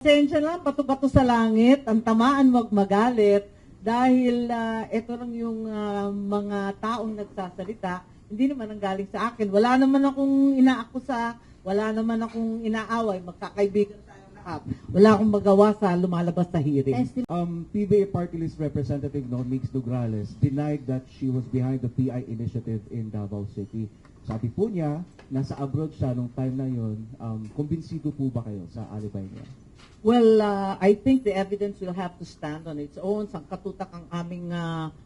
Pasensya lang, bato-bato sa langit, ang tamaan wag magalit dahil ito lang yung mga taong nagsasalita, hindi naman ang galing sa akin. Wala naman akong inaakusa, wala naman akong inaaway, magkakaibigan tayong lahat. Wala akong magawa sa lumalabas sa hearing. PBA Party List Representative Mix Nograles denied that she was behind the PI initiative in Davao City. Sabi po niya, nasa abroad siya nung time na yun. Kumbinsido po ba kayo sa alibay niya? Well, I think the evidence will have to stand on its own. Sangkatutak ang aming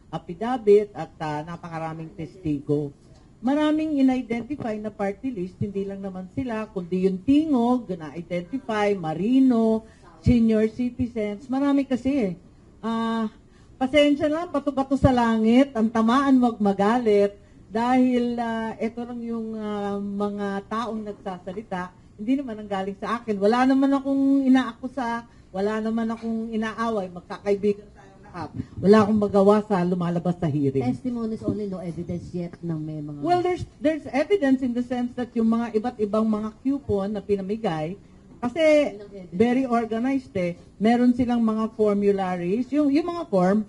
affidavit at napakaraming testigo. Maraming in-identify na party list, hindi lang naman sila, kundi yung tingog, na-identify, marino, senior citizens, marami kasi. Pasensya lang, bato-bato sa langit, ang tamaan wag magalit, dahil ito lang yung mga taong nagsasalita, hindi naman ang galing sa akin. Wala naman akong inaakusa, wala naman akong inaaway, magkakaibigan tayong lahat. Wala akong magawa sa lumalabas sa hearing. Testimonies only, no evidence yet ng may mga... Well, there's evidence in the sense that yung mga iba't ibang mga coupon na pinamigay, kasi very organized meron silang mga formularies, yung mga form,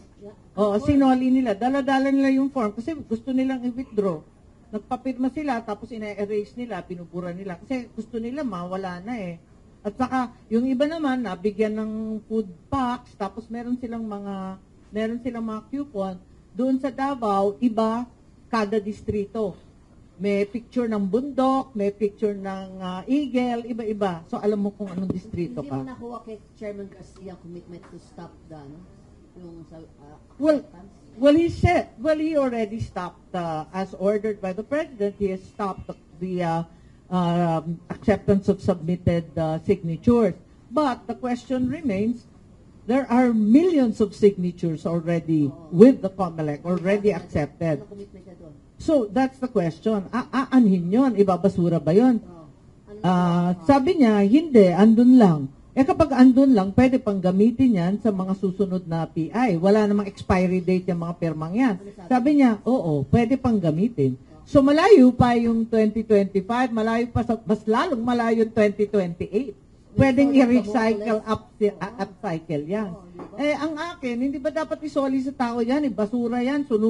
sinoli nila, dala-dala nila yung form kasi gusto nilang i-withdraw. Nagpapirma sila, tapos ina-erase nila, pinubura nila. Kasi gusto nila, mawala na At saka, yung iba naman, nabigyan ng food packs, tapos meron silang mga coupon. Doon sa Davao, iba, kada distrito. May picture ng bundok, may picture ng eagle, iba-iba. So, alam mo kung anong distrito Hindi ka. mo nakuha kay Chairman Garcia commitment to stop the, yung sa... Well, he already stopped, as ordered by the President, he has stopped the acceptance of submitted signatures. But the question remains, there are millions of signatures already with the COMELEC, already accepted. Ano commitment niya doon? So, that's the question. Aanhin yun? Ibabasura ba yun? Sabi niya, hindi, andun lang. Kapag andun lang, pwede pang gamitin yan sa mga susunod na PI. Wala namang expiry date yung mga permang yan. Sabi niya, oo, pwede pang gamitin. So malayo pa yung 2025, malayo pa mas lalong malayo yung 2028. Pwedeng i-recycle, upcycle yan. Ang akin, hindi ba dapat isoli sa tao yan? Basura yan, sunod.